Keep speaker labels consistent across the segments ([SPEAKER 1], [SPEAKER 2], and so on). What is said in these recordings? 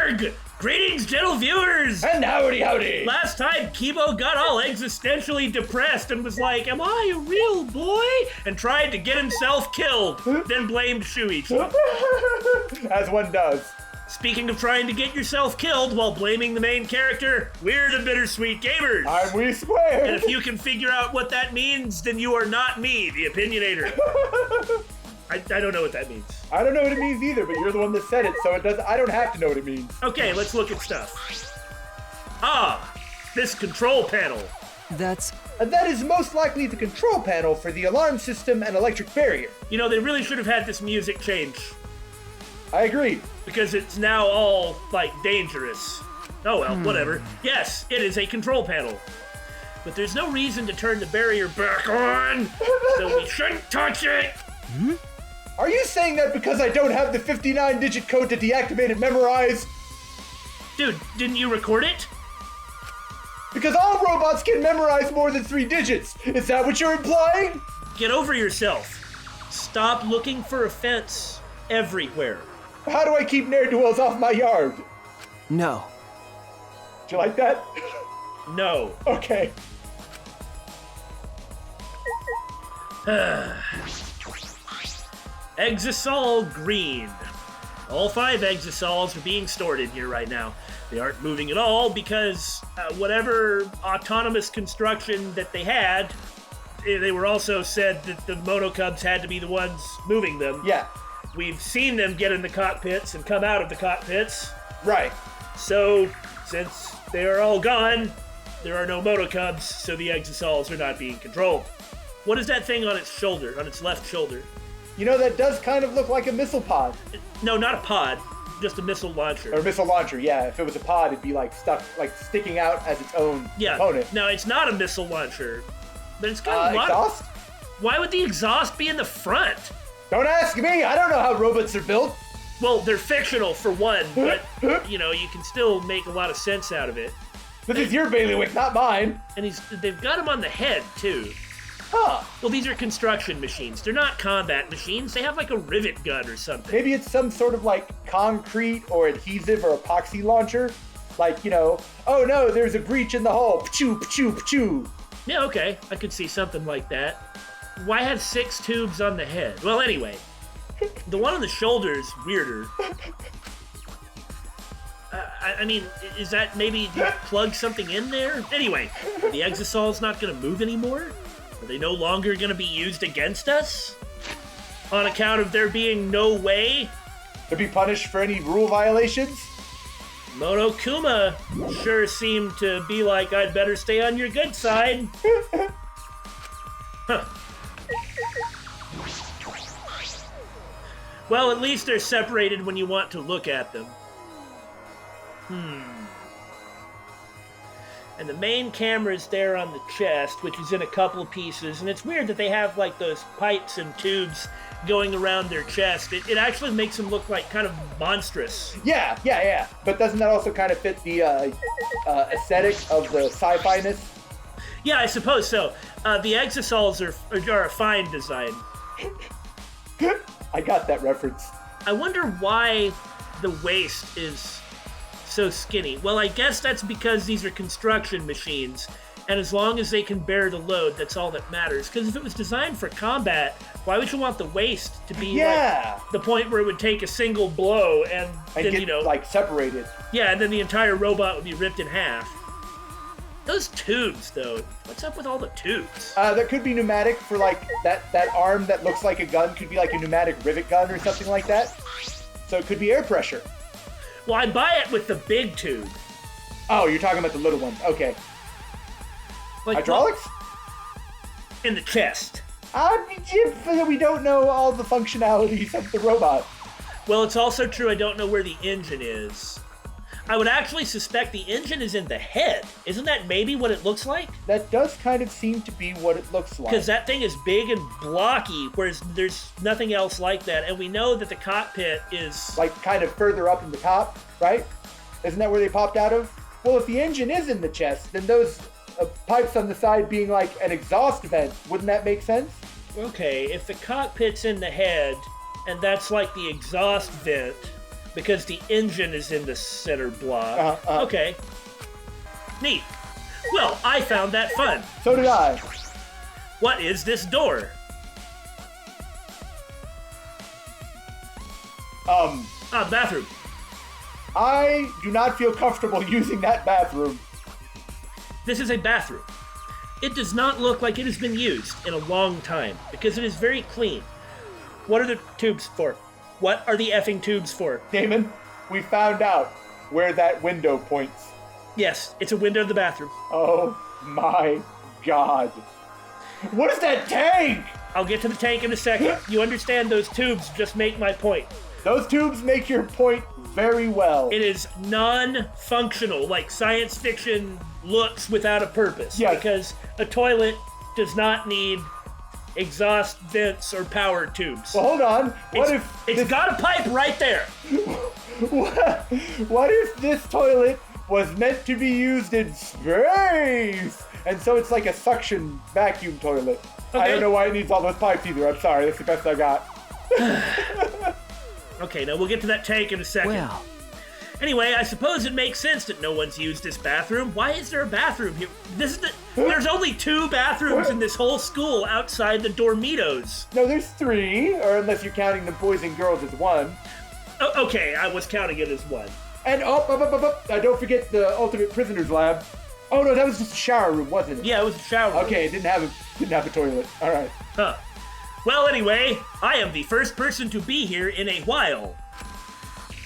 [SPEAKER 1] Arg! Greetings, gentle viewers!
[SPEAKER 2] And howdy!
[SPEAKER 1] Last time, Kibo got all existentially depressed and was like, am I a real boy? And tried to get himself killed, then blamed Shuichi.
[SPEAKER 2] As one does.
[SPEAKER 1] Speaking of trying to get yourself killed while blaming the main character, we're the Bittersweet Gamers.
[SPEAKER 2] I'm We Squared.
[SPEAKER 1] And if you can figure out what that means, then you are not me, the Opinionator. I don't know what that means.
[SPEAKER 2] I don't know what it means either, but you're the one that said it, so I don't have to know what it means.
[SPEAKER 1] Okay, let's look at stuff. This control panel.
[SPEAKER 2] That is most likely the control panel for the alarm system and electric barrier.
[SPEAKER 1] You know, they really should have had this music change.
[SPEAKER 2] I agree.
[SPEAKER 1] Because it's now all, like, dangerous. Oh well, whatever. Yes, it is a control panel. But there's no reason to turn the barrier back on, so we shouldn't touch it!
[SPEAKER 2] Are you saying that because I don't have the 59-digit code to deactivate and memorize?
[SPEAKER 1] Dude, didn't you record it?
[SPEAKER 2] Because all robots can memorize more than 3 digits. Is that what you're implying?
[SPEAKER 1] Get over yourself. Stop looking for offense everywhere.
[SPEAKER 2] How do I keep ne'er-do-wells off my yard?
[SPEAKER 3] No.
[SPEAKER 2] Do you like that?
[SPEAKER 1] No.
[SPEAKER 2] Okay.
[SPEAKER 1] Exosol green. All 5 exosols are being stored in here right now. They aren't moving at all because whatever autonomous construction that they had, they were also said that the monocubs had to be the ones moving them.
[SPEAKER 2] Yeah.
[SPEAKER 1] We've seen them get in the cockpits and come out of the cockpits.
[SPEAKER 2] Right.
[SPEAKER 1] So, since they are all gone, there are no monocubs, so the exosols are not being controlled. What is that thing on its shoulder, on its left shoulder?
[SPEAKER 2] You know, that does kind of look like a missile pod.
[SPEAKER 1] No, not a pod, just a missile launcher.
[SPEAKER 2] Or a missile launcher, yeah. If it was a pod, it'd be like stuck, like sticking out as its own component.
[SPEAKER 1] No, it's not a missile launcher, but it's got a lot.
[SPEAKER 2] Exhaust?
[SPEAKER 1] Why would the exhaust be in the front?
[SPEAKER 2] Don't ask me. I don't know how robots are built.
[SPEAKER 1] Well, they're fictional for one, but you know, you can still make a lot of sense out of it.
[SPEAKER 2] This is your bailiwick, not mine.
[SPEAKER 1] And they've got him on the head too.
[SPEAKER 2] Huh.
[SPEAKER 1] Well, these are construction machines. They're not combat machines. They have like a rivet gun or something.
[SPEAKER 2] Maybe it's some sort of like concrete or adhesive or epoxy launcher. Like, you know, oh no, there's a breach in the hull. Pachoo, pachoo, pachoo.
[SPEAKER 1] Yeah, okay. I could see something like that. Why have 6 tubes on the head? Well, anyway, the one on the shoulder is weirder. I mean, is that maybe you plug something in there? Anyway, are the exosols not going to move anymore? Are they no longer going to be used against us? On account of there being no way?
[SPEAKER 2] To be punished for any rule violations?
[SPEAKER 1] Monokuma sure seemed to be like, I'd better stay on your good side. Huh. Well, at least they're separated when you want to look at them. And the main camera is there on the chest, which is in a couple of pieces. And it's weird that they have like those pipes and tubes going around their chest. It actually makes them look like kind of monstrous.
[SPEAKER 2] Yeah. But doesn't that also kind of fit the aesthetic of the sci-fi-ness?
[SPEAKER 1] Yeah, I suppose so. The exosols are a fine design.
[SPEAKER 2] I got that reference.
[SPEAKER 1] I wonder why the waist is so skinny. Well, I guess that's because these are construction machines, and as long as they can bear the load, that's all that matters. Because if it was designed for combat, why would you want the waist to be like the point where it would take a single blow and then,
[SPEAKER 2] get,
[SPEAKER 1] you know,
[SPEAKER 2] like separated?
[SPEAKER 1] Yeah, and then the entire robot would be ripped in half. Those tubes, though. What's up with all the tubes?
[SPEAKER 2] That could be pneumatic for like that arm that looks like a gun could be like a pneumatic rivet gun or something like that. So it could be air pressure.
[SPEAKER 1] Well, I'd buy it with the big tube.
[SPEAKER 2] Oh, you're talking about the little ones. Okay.
[SPEAKER 1] Like,
[SPEAKER 2] hydraulics?
[SPEAKER 1] In the chest.
[SPEAKER 2] We don't know all the functionalities of the robot.
[SPEAKER 1] Well, it's also true I don't know where the engine is. I would actually suspect the engine is in the head. Isn't that maybe what it looks like?
[SPEAKER 2] That does kind of seem to be what it looks like.
[SPEAKER 1] Because that thing is big and blocky, whereas there's nothing else like that. And we know that the cockpit is...
[SPEAKER 2] like kind of further up in the top, right? Isn't that where they popped out of? Well, if the engine is in the chest, then those pipes on the side being like an exhaust vent, wouldn't that make sense?
[SPEAKER 1] Okay, if the cockpit's in the head, and that's like the exhaust vent, because the engine is in the center block. Okay. Neat. Well, I found that fun.
[SPEAKER 2] So did I.
[SPEAKER 1] What is this door? Bathroom.
[SPEAKER 2] I do not feel comfortable using that bathroom.
[SPEAKER 1] This is a bathroom. It does not look like it has been used in a long time because it is very clean. What are the tubes for? What are the effing tubes for?
[SPEAKER 2] Daymon, we found out where that window points.
[SPEAKER 1] Yes, it's a window of the bathroom.
[SPEAKER 2] Oh my god. What is that tank?
[SPEAKER 1] I'll get to the tank in a second. You understand those tubes just make my point.
[SPEAKER 2] Those tubes make your point very well.
[SPEAKER 1] It is non-functional, like science fiction looks without a purpose.
[SPEAKER 2] Yes.
[SPEAKER 1] Because a toilet does not need exhaust vents or power tubes.
[SPEAKER 2] Well, hold on.
[SPEAKER 1] It's got a pipe right there.
[SPEAKER 2] What if this toilet was meant to be used in space? And so it's like a suction vacuum toilet.
[SPEAKER 1] Okay.
[SPEAKER 2] I don't know why it needs all those pipes either. I'm sorry. That's the best I got.
[SPEAKER 1] Okay, now we'll get to that tank in a second.
[SPEAKER 3] Well.
[SPEAKER 1] Anyway, I suppose it makes sense that no one's used this bathroom. Why is there a bathroom here? There's only 2 bathrooms in this whole school outside the dormitos.
[SPEAKER 2] No, there's 3, or unless you're counting the boys and girls as 1.
[SPEAKER 1] Oh, okay, I was counting it as 1.
[SPEAKER 2] And don't forget the ultimate prisoners lab. Oh no, that was just a shower room, wasn't it?
[SPEAKER 1] Yeah, it was a shower room.
[SPEAKER 2] Okay, it didn't have a toilet. All right.
[SPEAKER 1] Huh. Well, anyway, I am the first person to be here in a while.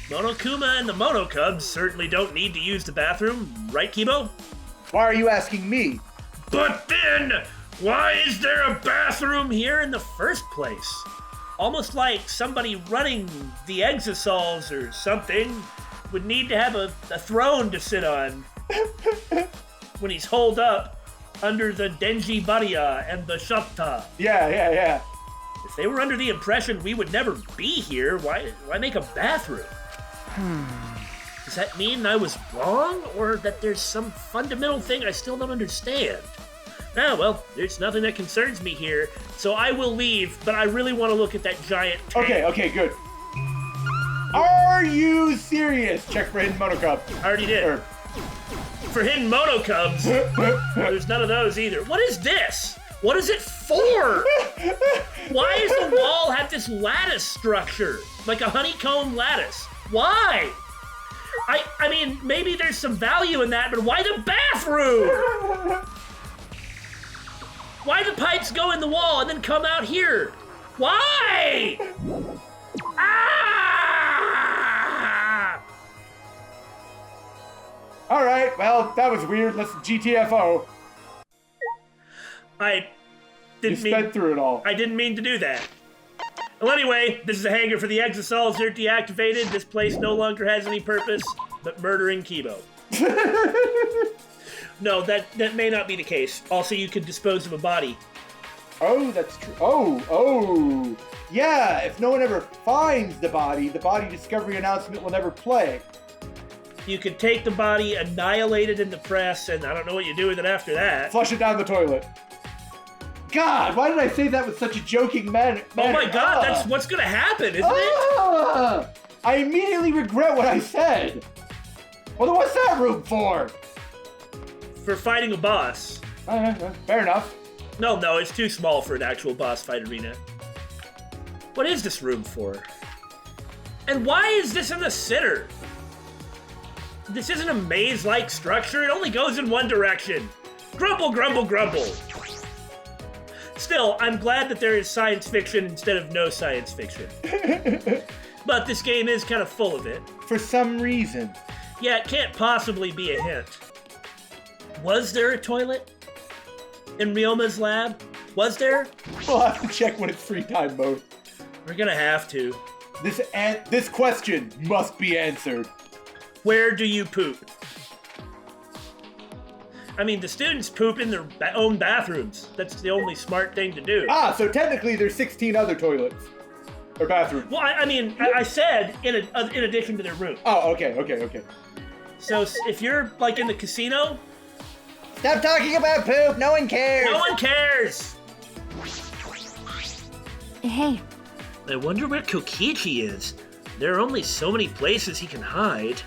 [SPEAKER 1] Monokuma and the Monocubs certainly don't need to use the bathroom, right, Kibo?
[SPEAKER 2] Why are you asking me?
[SPEAKER 1] But then, why is there a bathroom here in the first place? Almost like somebody running the Exosols or something would need to have a throne to sit on when he's holed up under the Denji Bariya and the Shopta.
[SPEAKER 2] Yeah.
[SPEAKER 1] If they were under the impression we would never be here, why make a bathroom? Does that mean I was wrong, or that there's some fundamental thing I still don't understand? Ah, well, there's nothing that concerns me here, so I will leave, but I really want to look at that giant tank.
[SPEAKER 2] Okay, good. Are you serious? Check for hidden monocub.
[SPEAKER 1] I already did. For hidden monocubs, there's none of those either. What is this? What is it for? Why does the wall have this lattice structure? Like a honeycomb lattice? Why? I mean, maybe there's some value in that, but why the bathroom? Why the pipes go in the wall and then come out here? Why? Ah!
[SPEAKER 2] All right, well, that was weird. Let's GTFO.
[SPEAKER 1] I didn't
[SPEAKER 2] sped through it all.
[SPEAKER 1] I didn't mean to do that. Well, anyway, this is a hangar for the Exosols. They're deactivated. This place no longer has any purpose but murdering Kibo. No, that may not be the case. Also, you could dispose of a body.
[SPEAKER 2] Oh, that's true. Oh. Yeah, if no one ever finds the body discovery announcement will never play.
[SPEAKER 1] You could take the body, annihilate it in the press, and I don't know what you do with it after that.
[SPEAKER 2] Flush it down the toilet. God, why did I say that with such a joking manner?
[SPEAKER 1] Oh my god, that's what's gonna happen, isn't it?
[SPEAKER 2] I immediately regret what I said. Well, then what's that room for?
[SPEAKER 1] For fighting a boss.
[SPEAKER 2] Fair enough.
[SPEAKER 1] No, it's too small for an actual boss fight arena. What is this room for? And why is this in the center? This isn't a maze-like structure. It only goes in one direction. Grumble, grumble, grumble. Still, I'm glad that there is science fiction instead of no science fiction. But this game is kind of full of it.
[SPEAKER 2] For some reason.
[SPEAKER 1] Yeah, it can't possibly be a hint. Was there a toilet in Ryoma's lab? Was there?
[SPEAKER 2] We'll have to check when it's free time mode.
[SPEAKER 1] We're gonna have to.
[SPEAKER 2] This question must be answered.
[SPEAKER 1] Where do you poop? I mean, the students poop in their own bathrooms. That's the only smart thing to do.
[SPEAKER 2] So technically there's 16 other toilets. Or bathrooms.
[SPEAKER 1] Well, I said in addition to their room.
[SPEAKER 2] Oh, okay.
[SPEAKER 1] So if you're, like, in the casino...
[SPEAKER 3] Stop talking about poop, no one cares!
[SPEAKER 1] No one cares!
[SPEAKER 4] Hey.
[SPEAKER 1] I wonder where Kokichi is. There are only so many places he can hide.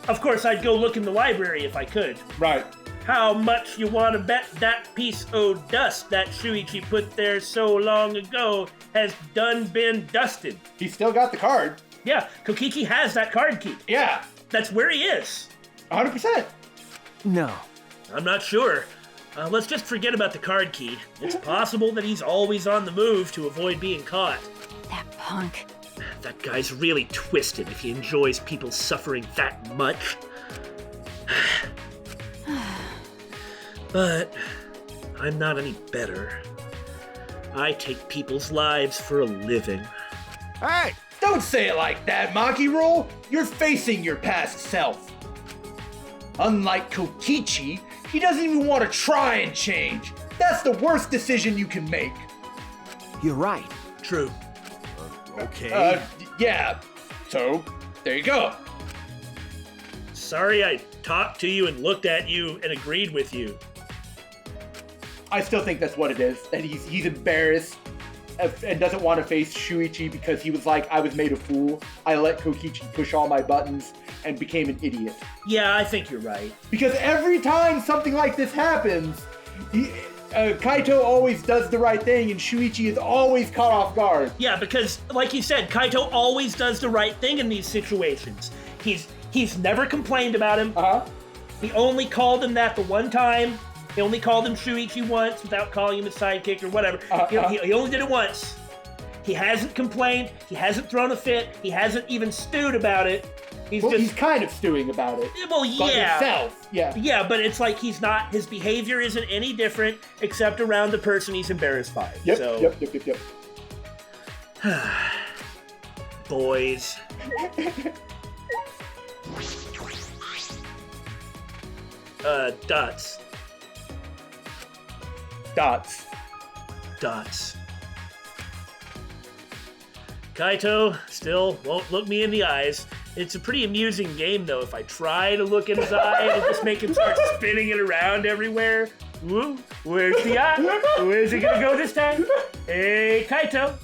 [SPEAKER 1] Of course, I'd go look in the library if I could.
[SPEAKER 2] Right.
[SPEAKER 1] How much you want to bet that piece o' dust that Shuichi put there so long ago has done been dusted?
[SPEAKER 2] He's still got the card.
[SPEAKER 1] Yeah, Kokichi has that card key.
[SPEAKER 2] Yeah.
[SPEAKER 1] That's where he is.
[SPEAKER 2] 100%.
[SPEAKER 4] No.
[SPEAKER 1] I'm not sure. Let's just forget about the card key. It's possible that he's always on the move to avoid being caught.
[SPEAKER 5] That punk.
[SPEAKER 1] That guy's really twisted if he enjoys people suffering that much. But I'm not any better. I take people's lives for a living.
[SPEAKER 4] Hey!
[SPEAKER 2] Don't say it like that, Maki Roll. You're facing your past self. Unlike Kokichi, he doesn't even want to try and change. That's the worst decision you can make.
[SPEAKER 4] You're right.
[SPEAKER 1] True.
[SPEAKER 4] Okay.
[SPEAKER 2] Yeah. So, there you go.
[SPEAKER 1] Sorry I talked to you and looked at you and agreed with you.
[SPEAKER 2] I still think that's what it is. That he's embarrassed and doesn't want to face Shuichi because he was like, I was made a fool. I let Kokichi push all my buttons and became an idiot.
[SPEAKER 1] Yeah, I think you're right.
[SPEAKER 2] Because every time something like this happens, Kaito always does the right thing and Shuichi is always caught off guard.
[SPEAKER 1] Yeah, because, like you said, Kaito always does the right thing in these situations. He's never complained about him.
[SPEAKER 2] Uh-huh.
[SPEAKER 1] He only called him that the one time. He only called him Shuichi once without calling him a sidekick or whatever. He only did it once. He hasn't complained. He hasn't thrown a fit. He hasn't even stewed about it.
[SPEAKER 2] He's kind of stewing about it.
[SPEAKER 1] Well,
[SPEAKER 2] But
[SPEAKER 1] yeah.
[SPEAKER 2] himself, yeah.
[SPEAKER 1] Yeah, but it's like he's not, his behavior isn't any different except around the person he's embarrassed by.
[SPEAKER 2] Yep.
[SPEAKER 1] Boys. Dots. Kaito still won't look me in the eyes. It's a pretty amusing game, though, if I try to look in his eye and just make him start spinning it around everywhere. Ooh, where's the eye? Where's it gonna go this time? Hey, Kaito.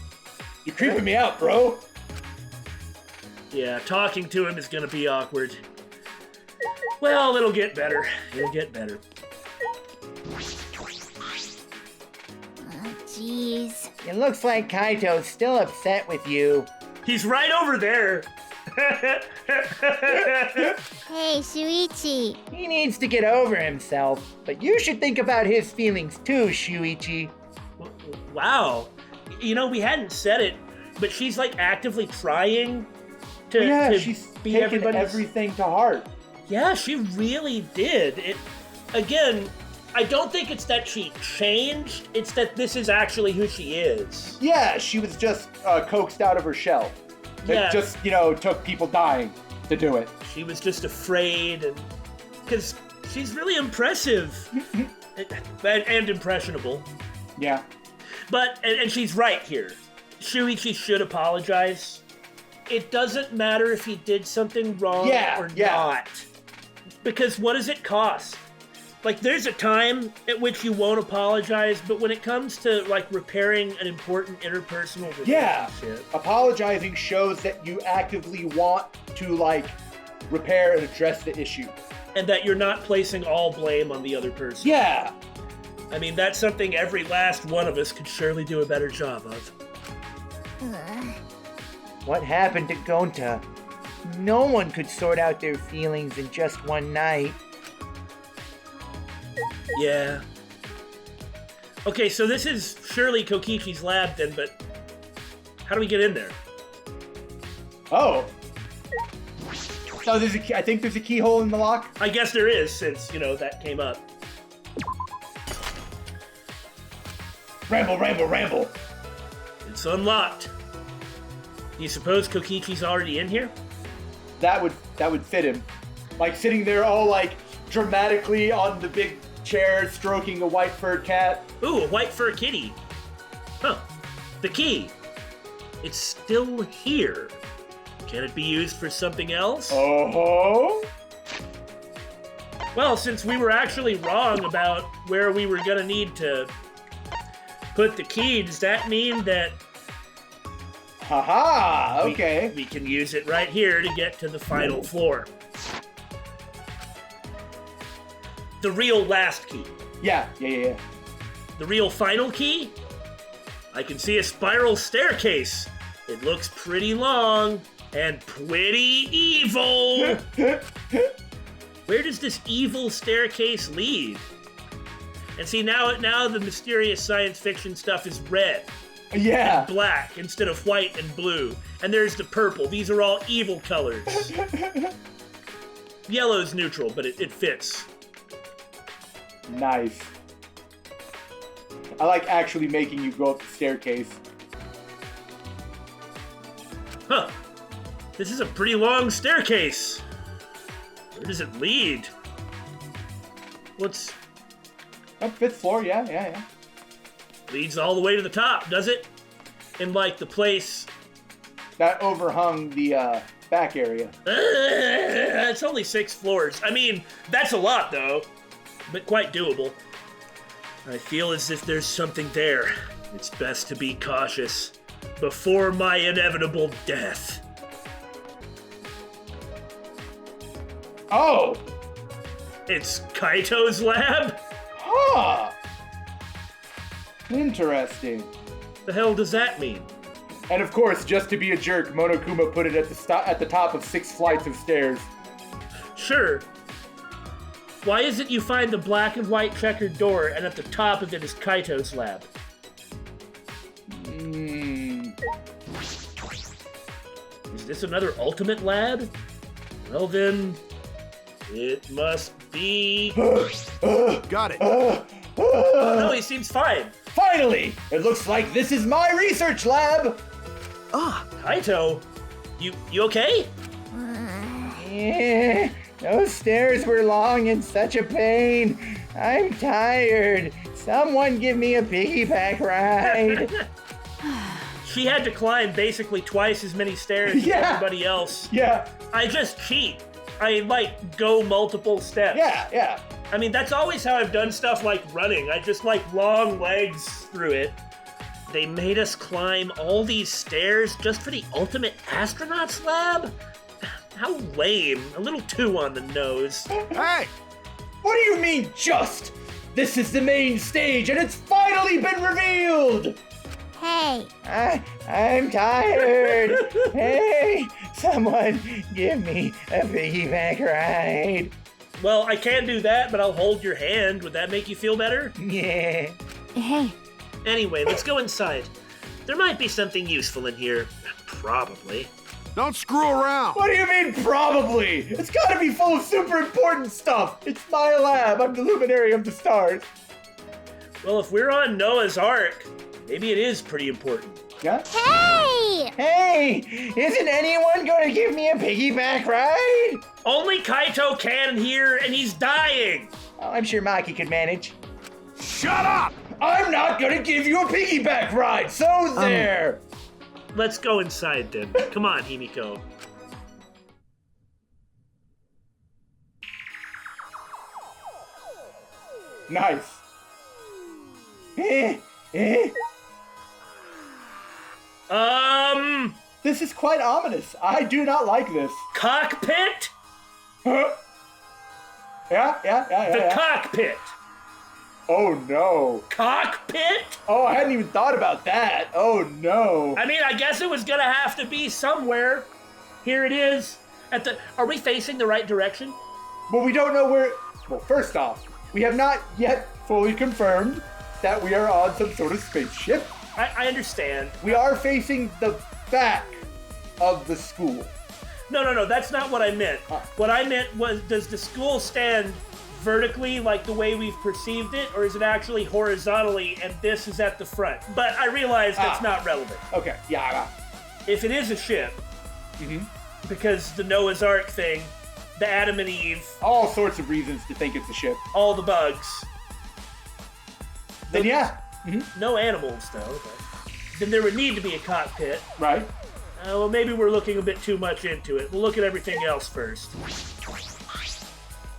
[SPEAKER 2] You're creeping me out, bro.
[SPEAKER 1] Yeah, talking to him is gonna be awkward. Well, it'll get better. It'll get better.
[SPEAKER 5] Jeez.
[SPEAKER 3] It looks like Kaito's still upset with you.
[SPEAKER 1] He's right over there.
[SPEAKER 5] Hey, Shuichi.
[SPEAKER 3] He needs to get over himself, but you should think about his feelings too, Shuichi.
[SPEAKER 1] Wow. You know, we hadn't said it, but she's like actively trying to
[SPEAKER 2] she's
[SPEAKER 1] be
[SPEAKER 2] taking
[SPEAKER 1] everybody's...
[SPEAKER 2] everything to heart.
[SPEAKER 1] Yeah, she really did. Again, I don't think it's that she changed. It's that this is actually who she is.
[SPEAKER 2] Yeah, she was just coaxed out of her shell.
[SPEAKER 1] Yeah.
[SPEAKER 2] It just, took people dying to do it.
[SPEAKER 1] She was just afraid, and because she's really impressive and impressionable.
[SPEAKER 2] Yeah.
[SPEAKER 1] But, and she's right here. Shuichi should apologize. It doesn't matter if he did something wrong or not. Because what does it cost? Like, there's a time at which you won't apologize, but when it comes to, like, repairing an important interpersonal relationship...
[SPEAKER 2] Apologizing shows that you actively want to, like, repair and address the issue.
[SPEAKER 1] And that you're not placing all blame on the other person.
[SPEAKER 2] Yeah.
[SPEAKER 1] I mean, that's something every last one of us could surely do a better job of.
[SPEAKER 3] What happened to Gonta? No one could sort out their feelings in just one night.
[SPEAKER 1] Yeah. Okay, so this is surely Kokichi's lab then, but how do we get in there?
[SPEAKER 2] Oh, there's a key, I think there's a keyhole in the lock.
[SPEAKER 1] I guess there is, since, that came up.
[SPEAKER 2] Ramble.
[SPEAKER 1] It's unlocked. Do you suppose Kokichi's already in here?
[SPEAKER 2] That would fit him. Like, sitting there all, like, dramatically on the big chair, stroking a white furred cat.
[SPEAKER 1] Ooh, a white fur kitty. Huh. The key. It's still here. Can it be used for something else?
[SPEAKER 2] Oh.
[SPEAKER 1] Well, since we were actually wrong about where we were gonna need to put the key, does that mean that
[SPEAKER 2] Haha, okay.
[SPEAKER 1] We can use it right here to get to the final floor. The real last key.
[SPEAKER 2] Yeah.
[SPEAKER 1] The real final key? I can see a spiral staircase. It looks pretty long and pretty evil. Where does this evil staircase lead? And see, now the mysterious science fiction stuff is red.
[SPEAKER 2] Yeah.
[SPEAKER 1] And black instead of white and blue. And there's the purple. These are all evil colors. Yellow's neutral, but it fits.
[SPEAKER 2] Nice. I like actually making you go up the staircase.
[SPEAKER 1] Huh. This is a pretty long staircase. Where does it lead? What's...
[SPEAKER 2] Oh, 5th floor, yeah.
[SPEAKER 1] Leads all the way to the top, does it? In, like, the place...
[SPEAKER 2] That overhung the, back area.
[SPEAKER 1] It's only 6 floors. I mean, that's a lot, though. But quite doable. I feel as if there's something there. It's best to be cautious before my inevitable death.
[SPEAKER 2] Oh!
[SPEAKER 1] It's Kaito's lab?
[SPEAKER 2] Huh! Interesting.
[SPEAKER 1] The hell does that mean?
[SPEAKER 2] And of course, just to be a jerk, Monokuma put it at the top of 6 flights of stairs.
[SPEAKER 1] Sure. Why is it you find the black and white checkered door and at the top of it is Kaito's lab? Is this another ultimate lab? Well then, it must be...
[SPEAKER 4] Got it.
[SPEAKER 1] Oh no, he seems fine.
[SPEAKER 2] Finally! It looks like this is my research lab!
[SPEAKER 1] Kaito, you okay?
[SPEAKER 3] Yeah, those stairs were long and such a pain. I'm tired. Someone give me a piggyback ride.
[SPEAKER 1] She had to climb basically twice as many stairs as
[SPEAKER 2] Yeah.
[SPEAKER 1] everybody else.
[SPEAKER 2] Yeah,
[SPEAKER 1] I just cheat. I, go multiple steps.
[SPEAKER 2] yeah.
[SPEAKER 1] I mean, that's always how I've done stuff like running. I just long legs through it. They made us climb all these stairs just for the ultimate astronaut's lab? How lame. A little too on the nose.
[SPEAKER 4] Hey!
[SPEAKER 2] What do you mean, just? This is the main stage, and it's finally been revealed!
[SPEAKER 5] Hey,
[SPEAKER 3] I'm tired. Hey, someone give me a piggyback ride.
[SPEAKER 1] Well, I can do that, but I'll hold your hand. Would that make you feel better?
[SPEAKER 3] Yeah.
[SPEAKER 5] hey,
[SPEAKER 1] Anyway, let's go inside. There might be something useful in here. Probably.
[SPEAKER 4] Don't screw around!
[SPEAKER 2] What do you mean, probably? It's gotta be full of super important stuff! It's my lab, I'm the luminary of the stars.
[SPEAKER 1] Well, if we're on Noah's Ark, maybe it is pretty important.
[SPEAKER 2] Yeah?
[SPEAKER 5] hey!
[SPEAKER 3] Hey, isn't anyone going to give me a piggyback ride?
[SPEAKER 1] Only Kaito can here, and he's dying!
[SPEAKER 3] Oh, I'm sure Maki could manage.
[SPEAKER 4] Shut up!
[SPEAKER 2] I'm not gonna give you a piggyback ride, so there!
[SPEAKER 1] Let's go inside then. Come on, Himiko.
[SPEAKER 2] Nice.
[SPEAKER 3] Eh.
[SPEAKER 2] This is quite ominous. I do not like this.
[SPEAKER 1] Cockpit?
[SPEAKER 2] Huh? Yeah.
[SPEAKER 1] The cockpit.
[SPEAKER 2] Oh no.
[SPEAKER 1] Cockpit?
[SPEAKER 2] Oh, I hadn't even thought about that. Oh no.
[SPEAKER 1] I mean, I guess it was gonna have to be somewhere. Here it is. Are we facing the right direction?
[SPEAKER 2] But we don't know where. Well, first off, we have not yet fully confirmed that we are on some sort of spaceship.
[SPEAKER 1] I understand.
[SPEAKER 2] We are facing the back of the school.
[SPEAKER 1] No, that's not what I meant. What I meant was, does the school stand vertically like the way we've perceived it, or is it actually horizontally and this is at the front? But I realize that's not relevant.
[SPEAKER 2] Okay, yeah.
[SPEAKER 1] If it is a ship, because the Noah's Ark thing, the Adam and Eve,
[SPEAKER 2] All sorts of reasons to think it's a ship.
[SPEAKER 1] all the bugs,
[SPEAKER 2] Then yeah.
[SPEAKER 1] no animals though, then there would need to be a cockpit.
[SPEAKER 2] Right?
[SPEAKER 1] Well, maybe we're looking a bit too much into it. We'll look at everything else first.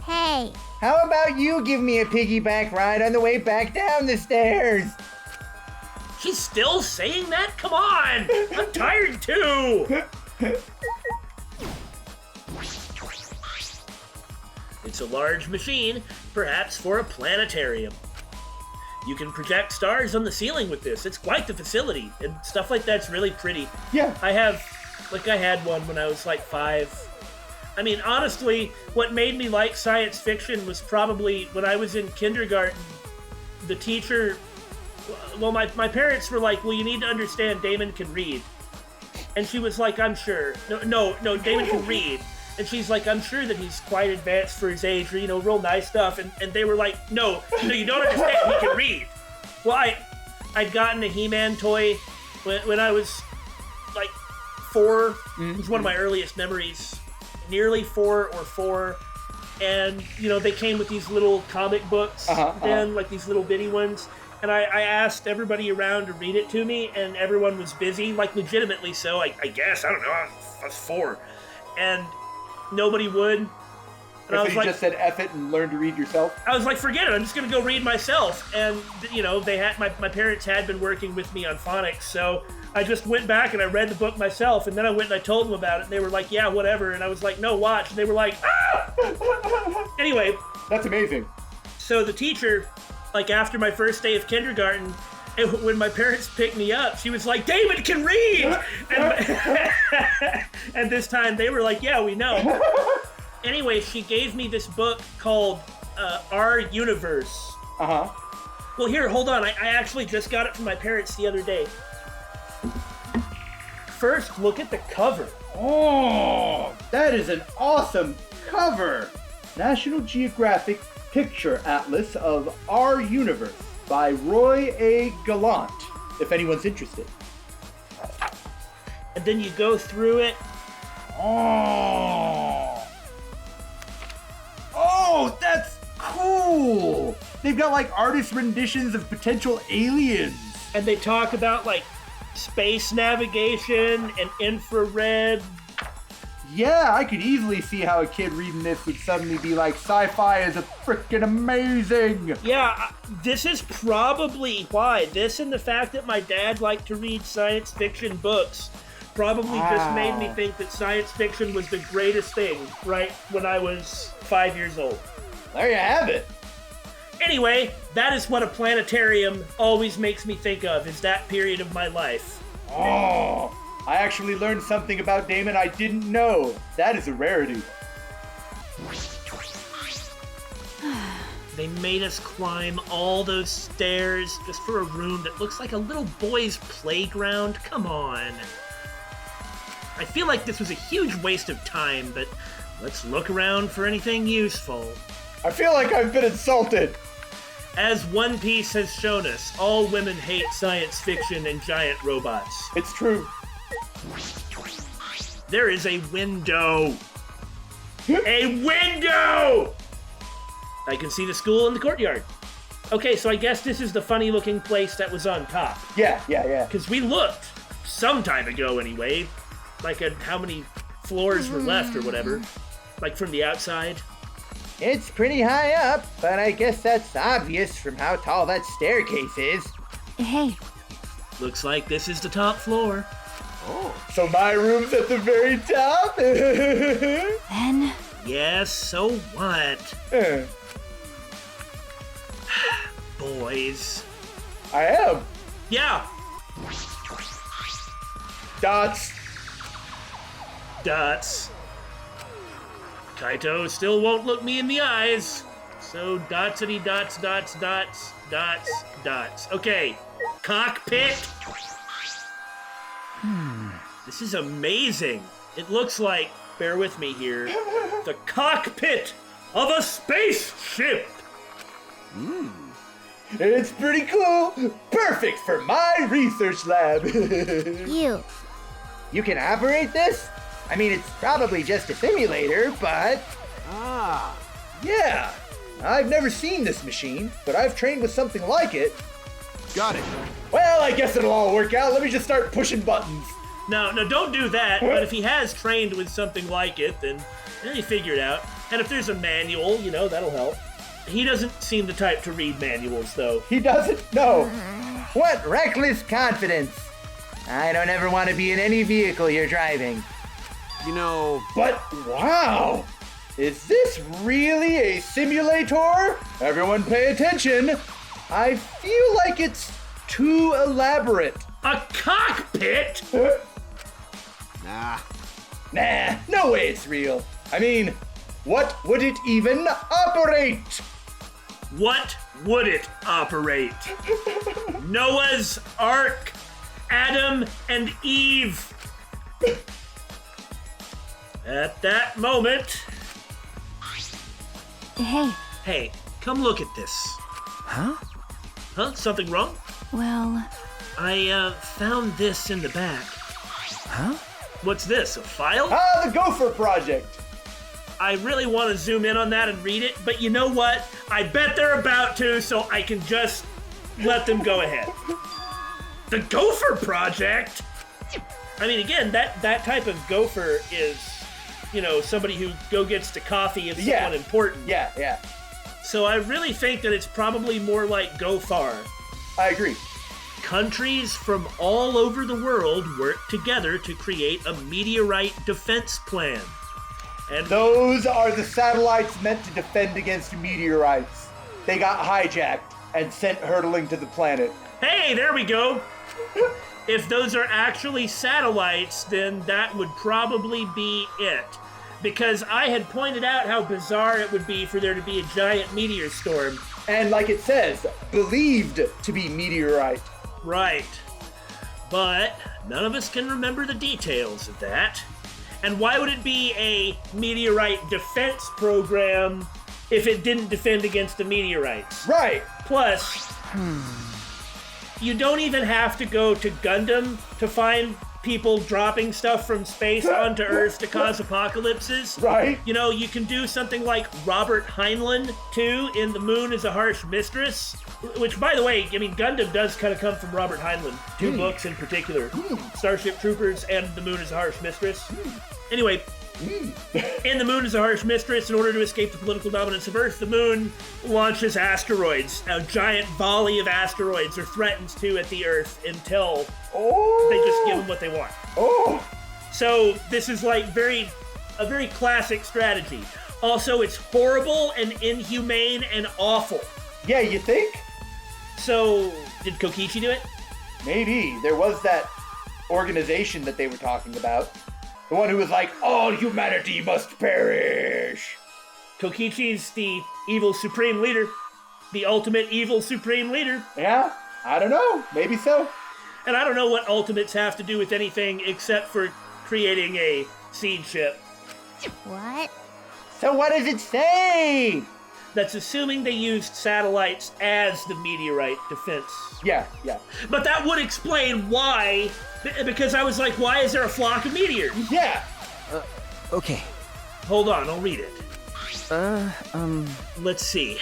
[SPEAKER 5] Hey,
[SPEAKER 3] How about you give me a piggyback ride on the way back down the stairs?
[SPEAKER 1] She's still saying that? Come on! I'm tired too! It's a large machine, perhaps for a planetarium. You can project stars on the ceiling with this. It's quite the facility, and stuff like that's really pretty.
[SPEAKER 2] Yeah.
[SPEAKER 1] I had one when I was like 5. I mean, honestly, what made me like science fiction was probably when I was in kindergarten, the teacher, well, my parents were like, well, you need to understand Daymon can read. And she was like, I'm sure. No, Daymon can read. And she's like, I'm sure that he's quite advanced for his age, or, real nice stuff. And they were like, no, you don't understand, he can read. Well, I'd gotten a He-Man toy when I was like 4. It was one of my earliest memories. Nearly 4 or 4. And, they came with these little comic books, like these little bitty ones. And I asked everybody around to read it to me, and everyone was busy, like legitimately so, I guess. I don't know, I was 4. And nobody would. And
[SPEAKER 2] I was just said F it and learn to read yourself?
[SPEAKER 1] I was like, forget it, I'm just going to go read myself. And, they had my parents had been working with me on phonics, so I just went back and I read the book myself, and then I went and I told them about it, and they were like, yeah, whatever. And I was like, no, watch. And they were like, ah! Anyway.
[SPEAKER 2] That's amazing.
[SPEAKER 1] So the teacher, like after my first day of kindergarten, when my parents picked me up, she was like, Daymon can read! And this time they were like, yeah, we know. Anyway, she gave me this book called Our Universe. Well, here, hold on. I actually just got it from my parents the other day. First, look at the cover.
[SPEAKER 2] Oh, that is an awesome cover. National Geographic Picture Atlas of Our Universe by Roy A. Gallant, if anyone's interested.
[SPEAKER 1] And then you go through it.
[SPEAKER 2] Oh, that's cool. They've got like artist renditions of potential aliens.
[SPEAKER 1] And they talk about like space navigation and infrared.
[SPEAKER 2] Yeah, I could easily see how a kid reading this would suddenly be like, sci-fi is freaking amazing.
[SPEAKER 1] Yeah, this is probably why. This and the fact that my dad liked to read science fiction books probably just made me think that science fiction was the greatest thing, right when I was 5 years old.
[SPEAKER 2] There you have it.
[SPEAKER 1] Anyway, that is what a planetarium always makes me think of, is that period of my life.
[SPEAKER 2] Oh, I actually learned something about Daymon I didn't know. That is a rarity.
[SPEAKER 1] They made us climb all those stairs just for a room that looks like a little boy's playground. Come on. I feel like this was a huge waste of time, but let's look around for anything useful.
[SPEAKER 2] I feel like I've been insulted.
[SPEAKER 1] As One Piece has shown us, all women hate science fiction and giant robots.
[SPEAKER 2] It's true.
[SPEAKER 1] There is a window. A window! I can see the school in the courtyard. Okay, so I guess this is the funny-looking place that was on top.
[SPEAKER 2] Yeah.
[SPEAKER 1] Because we looked, some time ago anyway, like at how many floors were left or whatever, like from the outside.
[SPEAKER 3] It's pretty high up, but I guess that's obvious from how tall that staircase is.
[SPEAKER 5] Hey.
[SPEAKER 1] Looks like this is the top floor.
[SPEAKER 2] Oh, so my room's at the very top?
[SPEAKER 5] Then?
[SPEAKER 1] Yes, so what? Boys.
[SPEAKER 2] I am.
[SPEAKER 1] Yeah.
[SPEAKER 2] Dots.
[SPEAKER 1] Kaito still won't look me in the eyes. So dotsity dots, dots, dots, dots, dots. Okay, cockpit. This is amazing. It looks like, bear with me here, the cockpit of a spaceship.
[SPEAKER 2] It's pretty cool. Perfect for my research lab.
[SPEAKER 3] You can operate this? I mean, it's probably just a simulator, but... Yeah. I've never seen this machine, but I've trained with something like it.
[SPEAKER 4] Got it.
[SPEAKER 2] Well, I guess it'll all work out. Let me just start pushing buttons.
[SPEAKER 1] No, don't do that. But if he has trained with something like it, then you figure it out. And if there's a manual, that'll help. He doesn't seem the type to read manuals, though.
[SPEAKER 2] He doesn't? No.
[SPEAKER 3] What reckless confidence! I don't ever want to be in any vehicle you're driving.
[SPEAKER 4] You know,
[SPEAKER 2] But wow! Is this really a simulator? Everyone pay attention. I feel like it's too elaborate.
[SPEAKER 1] A cockpit?
[SPEAKER 4] nah.
[SPEAKER 2] Nah, no way it's real. I mean, what would it even operate?
[SPEAKER 1] What would it operate? Noah's Ark, Adam and Eve. At that moment,
[SPEAKER 5] Hey,
[SPEAKER 1] hey, come look at this.
[SPEAKER 3] Huh?
[SPEAKER 1] Huh? Something wrong?
[SPEAKER 5] well,
[SPEAKER 1] I found this in the back.
[SPEAKER 3] Huh?
[SPEAKER 1] What's this, a file?
[SPEAKER 2] Ah, the Gopher Project.
[SPEAKER 1] I really want to zoom in on that and read it, but you know what? I bet they're about to, so I can just let them go ahead. The Gopher Project? I mean, again, that type of gopher is, you know, somebody who go gets the coffee of someone important.
[SPEAKER 2] Yeah,
[SPEAKER 1] So I really think that it's probably more like Gopher.
[SPEAKER 2] I agree.
[SPEAKER 1] Countries from all over the world work together to create a meteorite defense plan. And
[SPEAKER 2] Those are the satellites meant to defend against meteorites. They got hijacked and sent hurtling to the planet.
[SPEAKER 1] hey, there we go. If those are actually satellites, then that would probably be it. Because I had pointed out how bizarre it would be for there to be a giant meteor storm.
[SPEAKER 2] And like it says, believed to be meteorite.
[SPEAKER 1] Right. But none of us can remember the details of that. And why would it be a meteorite defense program if it didn't defend against the meteorites?
[SPEAKER 2] Right.
[SPEAKER 1] Plus, you don't even have to go to Gundam to find people dropping stuff from space onto Earth to cause apocalypses.
[SPEAKER 2] Right.
[SPEAKER 1] You know, you can do something like Robert Heinlein, too, in The Moon is a Harsh Mistress. Which, by the way, I mean, Gundam does kind of come from Robert Heinlein. Two books in particular. Starship Troopers and The Moon is a Harsh Mistress. Anyway, in The Moon is a Harsh Mistress, in order to escape the political dominance of Earth, the Moon launches asteroids. A giant volley of asteroids, or threatens to, at the Earth until they just give them what they want.
[SPEAKER 2] Oh.
[SPEAKER 1] So this is like a very classic strategy. Also, it's horrible and inhumane and awful.
[SPEAKER 2] Yeah, you think?
[SPEAKER 1] So, did Kokichi do it?
[SPEAKER 2] Maybe. There was that organization that they were talking about. The one who was like, all humanity must perish.
[SPEAKER 1] Kokichi's the evil supreme leader. The ultimate evil supreme leader.
[SPEAKER 2] Yeah? I don't know. Maybe so.
[SPEAKER 1] And I don't know what ultimates have to do with anything except for creating a seed ship.
[SPEAKER 5] what?
[SPEAKER 3] So what does it say?
[SPEAKER 1] That's assuming they used satellites as the meteorite defense.
[SPEAKER 2] Yeah.
[SPEAKER 1] But that would explain why, because I was like, why is there a flock of meteors?
[SPEAKER 2] Yeah.
[SPEAKER 3] Okay.
[SPEAKER 1] Hold on, I'll read it. Let's see.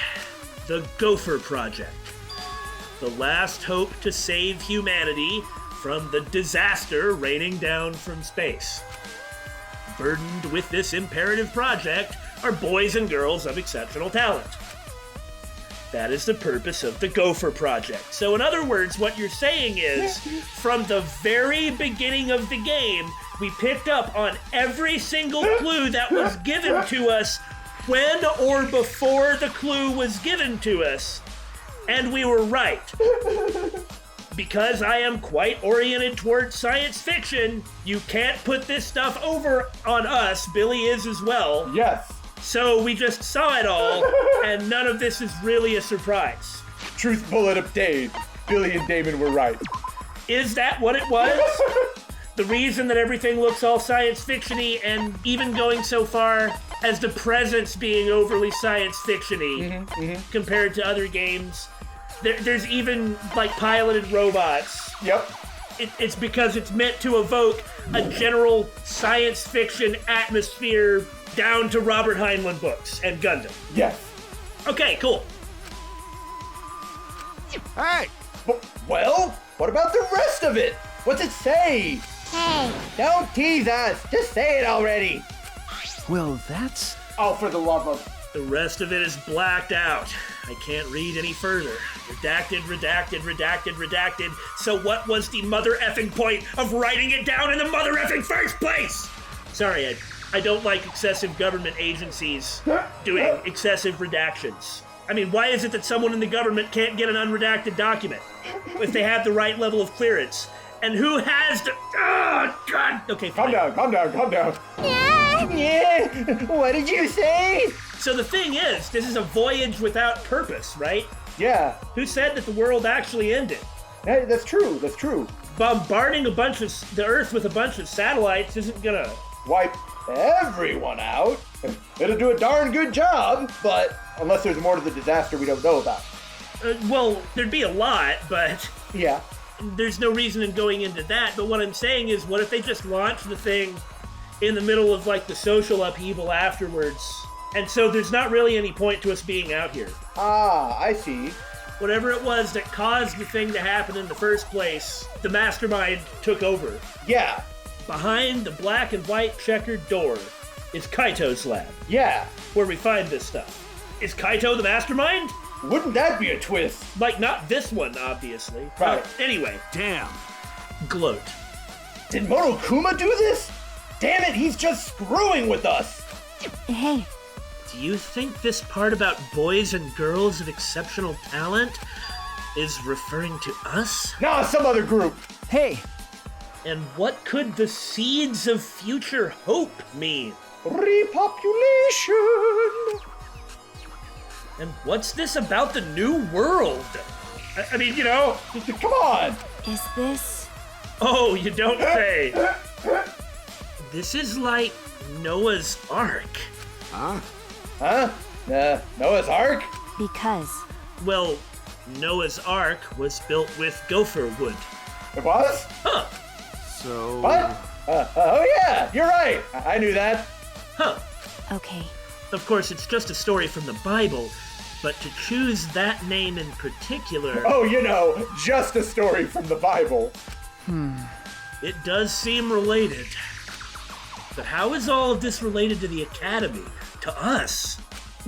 [SPEAKER 1] The Gopher Project. The last hope to save humanity from the disaster raining down from space. Burdened with this imperative project are boys and girls of exceptional talent. That is the purpose of the Gopher Project. So in other words, what you're saying is, from the very beginning of the game, we picked up on every single clue that was given to us when or before the clue was given to us, and we were right. Because I am quite oriented towards science fiction, you can't put this stuff over on us. Billy is as well.
[SPEAKER 2] Yes.
[SPEAKER 1] So we just saw it all, and none of this is really a surprise.
[SPEAKER 2] Truth bullet obtained. Billy and Daymon were right.
[SPEAKER 1] Is that what it was? The reason that everything looks all science fiction-y, and even going so far as the presence being overly science fiction-y compared to other games. There's even like piloted robots.
[SPEAKER 2] Yep.
[SPEAKER 1] It's because it's meant to evoke a general science fiction atmosphere down to Robert Heinlein books and Gundam.
[SPEAKER 2] Yes.
[SPEAKER 1] Okay, cool.
[SPEAKER 4] Hey!
[SPEAKER 2] Well, what about the rest of it? What's it say?
[SPEAKER 5] Hey,
[SPEAKER 3] Don't tease us. Just say it already.
[SPEAKER 6] Well, that's...
[SPEAKER 2] Oh, for the love of...
[SPEAKER 1] The rest of it is blacked out. I can't read any further. Redacted, redacted, redacted, redacted. So what was the mother effing point of writing it down in the mother effing first place? Sorry, I don't like excessive government agencies doing excessive redactions. I mean, why is it that someone in the government can't get an unredacted document if they have the right level of clearance? And who has the... Oh, God! Okay, fine.
[SPEAKER 2] Calm down.
[SPEAKER 3] Yeah, what did you say?
[SPEAKER 1] So the thing is, this is a voyage without purpose, right?
[SPEAKER 2] Yeah,
[SPEAKER 1] Who said that the world actually ended?
[SPEAKER 2] hey, that's true.
[SPEAKER 1] Bombarding the Earth with a bunch of satellites isn't gonna...
[SPEAKER 2] Wipe everyone out. It'll do a darn good job, but unless there's more to the disaster we don't know about.
[SPEAKER 1] Well, there'd be a lot, but
[SPEAKER 2] Yeah.
[SPEAKER 1] there's no reason in going into that. But what I'm saying is, what if they just launch the thing in the middle of, like, the social upheaval afterwards? And so there's not really any point to us being out here.
[SPEAKER 2] Ah, I see.
[SPEAKER 1] Whatever it was that caused the thing to happen in the first place, the mastermind took over.
[SPEAKER 2] Yeah.
[SPEAKER 1] Behind the black and white checkered door is Kaito's lab,
[SPEAKER 2] Yeah.
[SPEAKER 1] where we find this stuff. Is Kaito the mastermind?
[SPEAKER 2] Wouldn't that be a twist?
[SPEAKER 1] Like, not this one, obviously.
[SPEAKER 2] Right.
[SPEAKER 1] Anyway,
[SPEAKER 4] Damn.
[SPEAKER 1] Gloat.
[SPEAKER 2] Did Monokuma do this? Damn it, he's just screwing with us.
[SPEAKER 5] Hey,
[SPEAKER 1] Do you think this part about boys and girls of exceptional talent is referring to us?
[SPEAKER 2] Nah, some other group.
[SPEAKER 3] Hey,
[SPEAKER 1] And what could the seeds of future hope mean?
[SPEAKER 2] Repopulation.
[SPEAKER 1] And what's this about the new world? I mean, you know...
[SPEAKER 2] Come on.
[SPEAKER 5] is this...
[SPEAKER 1] Oh, you don't say. This is like Noah's Ark.
[SPEAKER 4] Huh?
[SPEAKER 2] Huh? Noah's Ark?
[SPEAKER 5] Because...
[SPEAKER 1] Well, Noah's Ark was built with gopher wood.
[SPEAKER 2] It was?
[SPEAKER 1] Huh.
[SPEAKER 4] So...
[SPEAKER 2] What? Oh yeah, you're right. I knew that.
[SPEAKER 1] Huh.
[SPEAKER 5] Okay.
[SPEAKER 1] Of course, it's just a story from the Bible, but to choose that name in particular,
[SPEAKER 2] Oh, you know, just a story from the Bible.
[SPEAKER 1] it does seem related. But how is all of this related to the Academy? To us?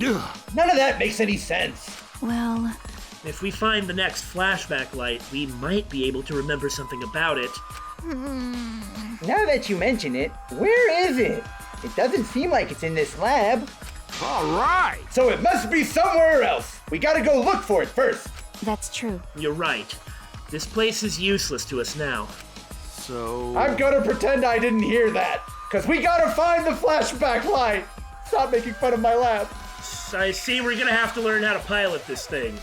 [SPEAKER 4] Ugh.
[SPEAKER 2] None of that makes any sense.
[SPEAKER 5] Well,
[SPEAKER 1] If we find the next flashback light, we might be able to remember something about it.
[SPEAKER 3] now that you mention it, where is it? It doesn't seem like it's in this lab.
[SPEAKER 4] All right.
[SPEAKER 2] So it must be somewhere else. We gotta go look for it first.
[SPEAKER 5] that's true.
[SPEAKER 1] You're right. This place is useless to us now.
[SPEAKER 4] So...
[SPEAKER 2] I'm gonna pretend I didn't hear that. Cause we gotta find the flashback light. Stop making fun of my lab.
[SPEAKER 1] I see we're gonna have to learn how to pilot this thing.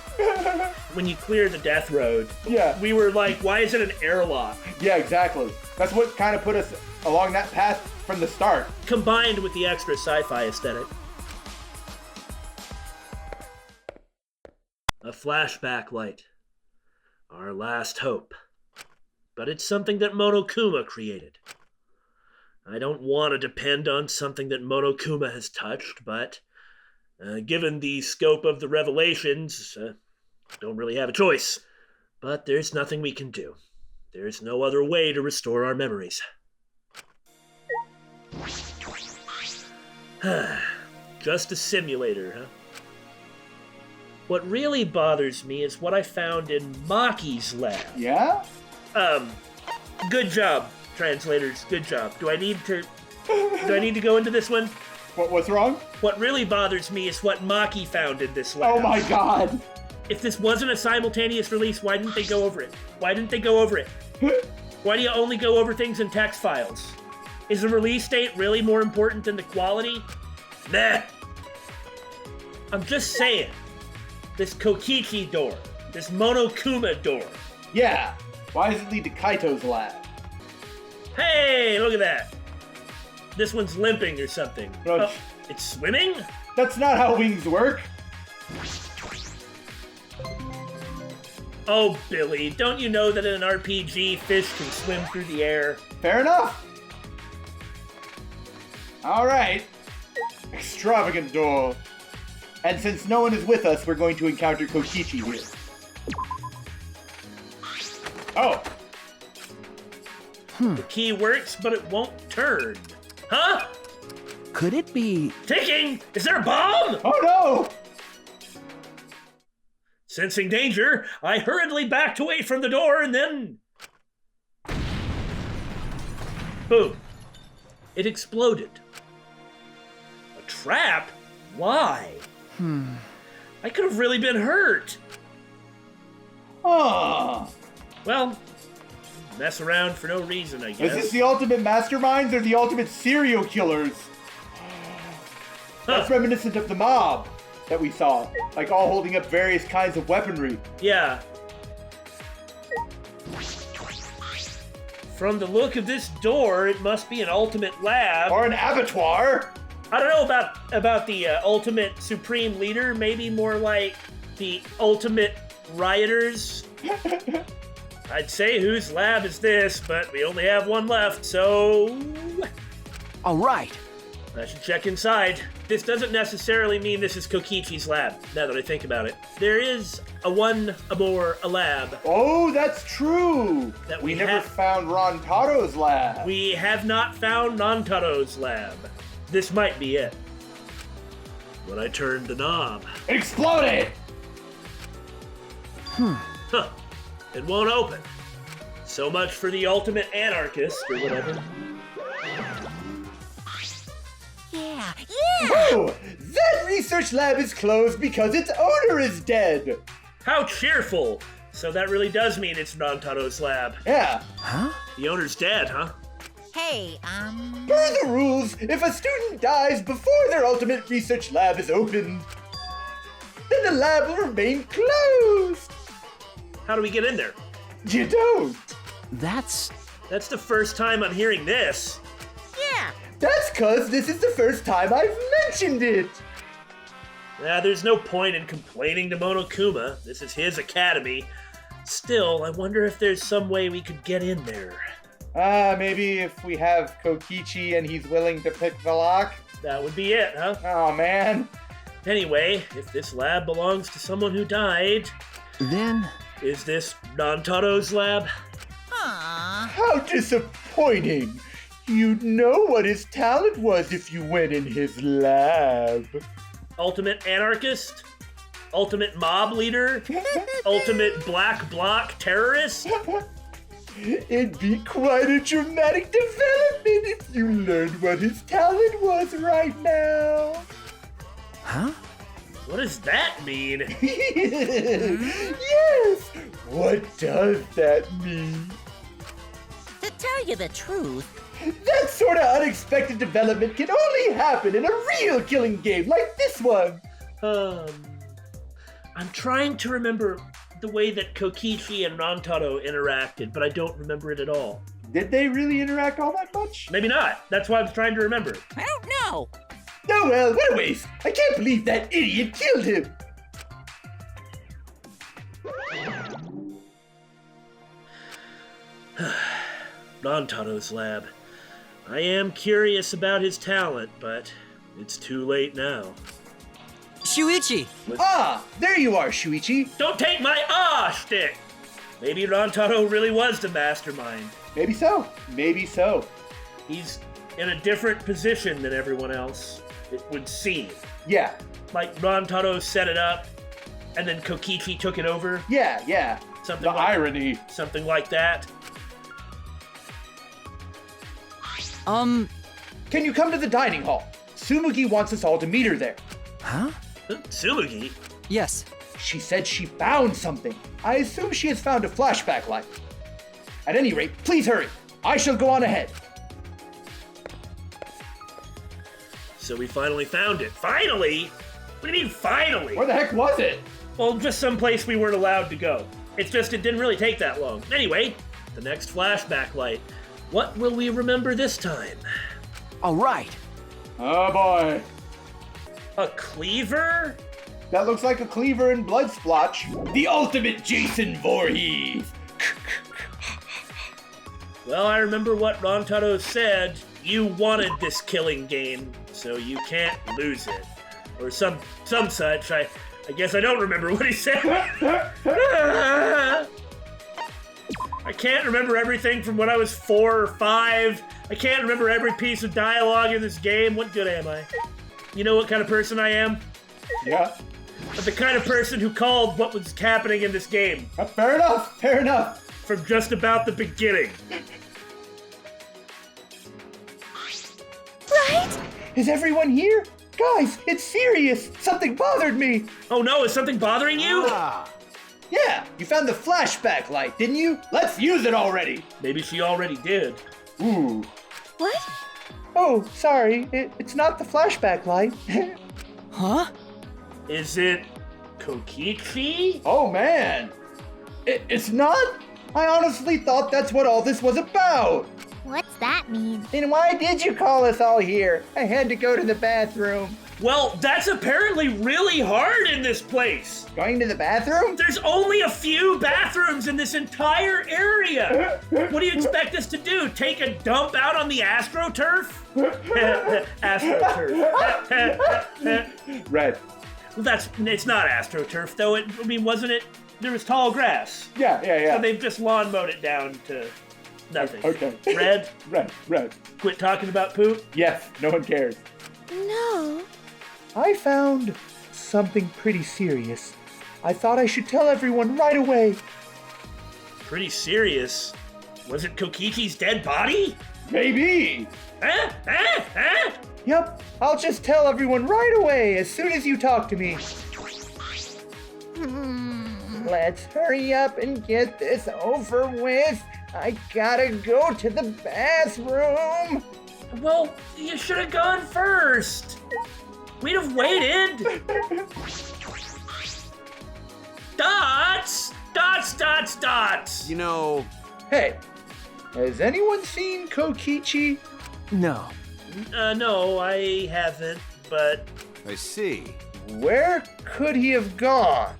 [SPEAKER 1] When you clear the death road,
[SPEAKER 2] Yeah.
[SPEAKER 1] we were like, why is it an airlock?
[SPEAKER 2] Yeah, exactly. That's what kind of put us along that path from the start.
[SPEAKER 1] Combined with the extra sci-fi aesthetic. A flashback light. Our last hope. But it's something that Monokuma created. I don't want to depend on something that Monokuma has touched, but given the scope of the revelations, don't really have a choice. But there's nothing we can do. There's no other way to restore our memories. Just a simulator, huh? What really bothers me is what I found in Maki's lab.
[SPEAKER 2] Yeah?
[SPEAKER 1] Good job, translators. Good job. Do I need to go into this one?
[SPEAKER 2] What's wrong?
[SPEAKER 1] What really bothers me is what Maki found in this lab.
[SPEAKER 2] Oh my god.
[SPEAKER 1] If this wasn't a simultaneous release, why didn't they go over it? Why didn't they go over it? Why do you only go over things in text files? Is the release date really more important than the quality? Nah. I'm just saying. This Kokichi door. This Monokuma door.
[SPEAKER 2] Yeah. Why does it lead to Kaito's lab?
[SPEAKER 1] Hey, look at that. This one's limping or something.
[SPEAKER 2] Oh,
[SPEAKER 1] Oh, it's swimming?
[SPEAKER 2] That's not how wings work.
[SPEAKER 1] Oh, Billy, don't you know that in an RPG, fish can swim through the air?
[SPEAKER 2] Fair enough. Alright. Extravagant door. And since no one is with us, we're going to encounter Kokichi here. Oh.
[SPEAKER 1] The key works, but it won't turn. Huh?
[SPEAKER 6] Could it be?
[SPEAKER 1] Ticking! Is there a bomb?
[SPEAKER 2] Oh no!
[SPEAKER 1] Sensing danger, I hurriedly backed away from the door and then... boom. It exploded. A trap? Why? I could have really been hurt.
[SPEAKER 2] Huh.
[SPEAKER 1] Well, mess around for no reason, I
[SPEAKER 2] Is
[SPEAKER 1] guess.
[SPEAKER 2] this the ultimate masterminds or the ultimate serial killers? That's reminiscent of the mob that we saw. Like all holding up various kinds of weaponry.
[SPEAKER 1] Yeah. From the look of this door, it must be an ultimate lab.
[SPEAKER 2] Or an abattoir.
[SPEAKER 1] I don't know about the ultimate supreme leader. Maybe more like the ultimate rioters. I'd say whose lab is this, but we only have one left, so
[SPEAKER 4] All right.
[SPEAKER 1] I should check inside. This doesn't necessarily mean this is Kokichi's lab, now that I think about it. There is a lab.
[SPEAKER 2] Oh, that's true.
[SPEAKER 1] That
[SPEAKER 2] we
[SPEAKER 1] we
[SPEAKER 2] never
[SPEAKER 1] have-
[SPEAKER 2] found Rontaro's lab.
[SPEAKER 1] We have not found Nantaro's lab. This might be it. When I turned the knob.
[SPEAKER 2] It exploded.
[SPEAKER 1] Huh. It won't open. So much for the ultimate anarchist, or whatever.
[SPEAKER 6] Yeah.
[SPEAKER 2] Oh, that research lab is closed because its owner is dead.
[SPEAKER 1] How cheerful! So that really does mean it's Nantaro's lab.
[SPEAKER 2] Yeah.
[SPEAKER 4] Huh?
[SPEAKER 1] The owner's dead, huh?
[SPEAKER 6] Hey,
[SPEAKER 2] Per the rules, if a student dies before their ultimate research lab is opened, then the lab will remain closed.
[SPEAKER 1] How do we get in there?
[SPEAKER 2] You don't.
[SPEAKER 4] That's...
[SPEAKER 1] That's the first time I'm hearing this.
[SPEAKER 6] yeah.
[SPEAKER 2] That's cause this is the first time I've mentioned it.
[SPEAKER 1] There's no point in complaining to Monokuma. This is his academy. Still, I wonder if there's some way we could get in there.
[SPEAKER 2] Maybe if we have Kokichi and he's willing to pick the lock.
[SPEAKER 1] That would be it, huh?
[SPEAKER 2] Oh man.
[SPEAKER 1] Anyway, if this lab belongs to someone who died,
[SPEAKER 4] then...
[SPEAKER 1] is this Nantaro's lab?
[SPEAKER 6] Aw.
[SPEAKER 2] How disappointing. You'd know what his talent was if you went in his lab.
[SPEAKER 1] Ultimate anarchist? Ultimate mob leader? Ultimate black bloc terrorist?
[SPEAKER 2] It'd be quite a dramatic development if you learned what his talent was right now.
[SPEAKER 4] Huh?
[SPEAKER 1] What does that mean?
[SPEAKER 2] Yes! What does that mean?
[SPEAKER 6] To tell you the truth,
[SPEAKER 2] That sort of unexpected development can only happen in a real killing game like this one.
[SPEAKER 1] I'm trying to remember the way that Kokichi and Rantaro interacted, but I don't remember it at all.
[SPEAKER 2] Did they really interact all that much?
[SPEAKER 1] Maybe not. That's why I was trying to remember.
[SPEAKER 6] I don't know.
[SPEAKER 2] Oh well, what a waste. I can't believe that idiot killed him.
[SPEAKER 1] Rantaro's lab. I am curious about his talent, but it's too late now.
[SPEAKER 7] Shuichi!
[SPEAKER 2] Ah, there you are, Shuichi.
[SPEAKER 1] Don't take my shtick! Maybe Rantaro really was the mastermind.
[SPEAKER 2] Maybe so. Maybe so.
[SPEAKER 1] He's in a different position than everyone else, it would seem.
[SPEAKER 2] Yeah.
[SPEAKER 1] Like Rantaro set it up, and then Kokichi took it over.
[SPEAKER 2] Yeah.
[SPEAKER 1] Something
[SPEAKER 2] The
[SPEAKER 1] like,
[SPEAKER 2] irony.
[SPEAKER 1] something like that.
[SPEAKER 2] Can you come to the dining hall? Tsumugi wants us all to meet her there.
[SPEAKER 4] Huh?
[SPEAKER 1] Tsumugi?
[SPEAKER 7] Yes.
[SPEAKER 2] She said she found something. I assume she has found a flashback light. At any rate, please hurry. I shall go on ahead.
[SPEAKER 1] So we finally found it. Finally? What do you mean, finally?
[SPEAKER 2] Where the heck was it?
[SPEAKER 1] Well, just someplace we weren't allowed to go. It's just it didn't really take that long. Anyway, the next flashback light. What will we remember this time?
[SPEAKER 4] All right.
[SPEAKER 2] Oh boy.
[SPEAKER 1] A cleaver?
[SPEAKER 2] That looks like a cleaver and blood splotch. The ultimate Jason Voorhees.
[SPEAKER 1] Well, I remember what Rantaro said. You wanted this killing game, so you can't lose it. Or some such. I guess I don't remember what he said. I can't remember everything from when I was 4 or 5. I can't remember every piece of dialogue in this game. What good am I? You know what kind of person I am?
[SPEAKER 2] Yeah.
[SPEAKER 1] the kind of person who called what was happening in this game
[SPEAKER 2] Fair enough, fair enough.
[SPEAKER 1] from just about the beginning.
[SPEAKER 3] Right? Is everyone here? Guys, it's serious. Something bothered me.
[SPEAKER 1] Oh no, is something bothering you?
[SPEAKER 2] Yeah, you found the flashback light, didn't you? Let's use it already.
[SPEAKER 1] Maybe she already did.
[SPEAKER 2] Ooh.
[SPEAKER 5] What?
[SPEAKER 3] Oh, sorry. It's not the flashback light.
[SPEAKER 7] Huh?
[SPEAKER 1] Is it Kokichi?
[SPEAKER 2] Oh man. It's not? I honestly thought that's what all this was about.
[SPEAKER 5] What's that mean?
[SPEAKER 3] Then why did you call us all here? I had to go to the bathroom.
[SPEAKER 1] Well, that's apparently really hard in this place.
[SPEAKER 3] Going to the bathroom?
[SPEAKER 1] There's only a few bathrooms in this entire area. What do you expect us to do? Take a dump out on the AstroTurf? AstroTurf.
[SPEAKER 2] Red.
[SPEAKER 1] Well, it's not AstroTurf though. Wasn't it? There was tall grass.
[SPEAKER 2] Yeah.
[SPEAKER 1] So they've just lawn mowed it down to nothing.
[SPEAKER 2] Okay.
[SPEAKER 1] Red,
[SPEAKER 2] Red.
[SPEAKER 1] quit talking about poop.
[SPEAKER 2] Yes, no one cares.
[SPEAKER 5] No.
[SPEAKER 3] I found something pretty serious. I thought I should tell everyone right away.
[SPEAKER 1] Pretty serious. Was it Kokichi's dead body?
[SPEAKER 2] Maybe.
[SPEAKER 1] Huh?
[SPEAKER 3] Yep, I'll just tell everyone right away as soon as you talk to me. Let's hurry up and get this over with. I gotta go to the bathroom.
[SPEAKER 1] Well, you should have gone first. We'd have waited. Dots! Dots!
[SPEAKER 4] You know,
[SPEAKER 3] Hey, has anyone seen Kokichi?
[SPEAKER 4] no.
[SPEAKER 1] No, I haven't, but
[SPEAKER 4] I see.
[SPEAKER 3] Where could he have gone?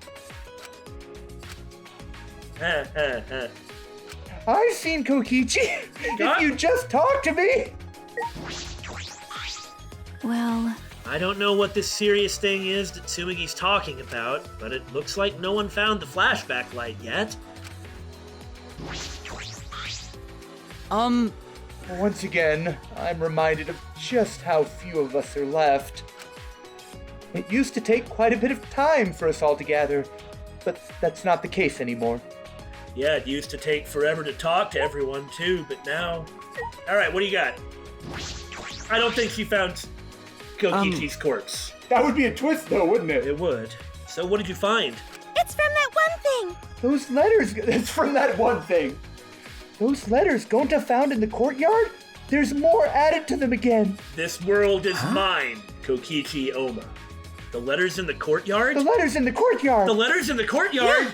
[SPEAKER 3] I've seen Kokichi. If you just talk to me.
[SPEAKER 5] Well,
[SPEAKER 1] I don't know what this serious thing is that Tsumigi's talking about, but it looks like no one found the flashback light yet.
[SPEAKER 3] Once again, I'm reminded of just how few of us are left. It used to take quite a bit of time for us all to gather, but that's not the case anymore.
[SPEAKER 1] Yeah, it used to take forever to talk to everyone too, but now... Alright, what do you got? I don't think she found Kokichi's corpse.
[SPEAKER 2] That would be a twist though, wouldn't it?
[SPEAKER 1] It would. So what did you find?
[SPEAKER 5] it's from that one thing.
[SPEAKER 3] Those letters,
[SPEAKER 2] It's from that one thing.
[SPEAKER 3] those letters Gonta found in the courtyard? There's more added to them again.
[SPEAKER 1] This world is mine, Kokichi Oma. The letters in the courtyard?
[SPEAKER 3] The letters in the courtyard.
[SPEAKER 1] The letters in the courtyard?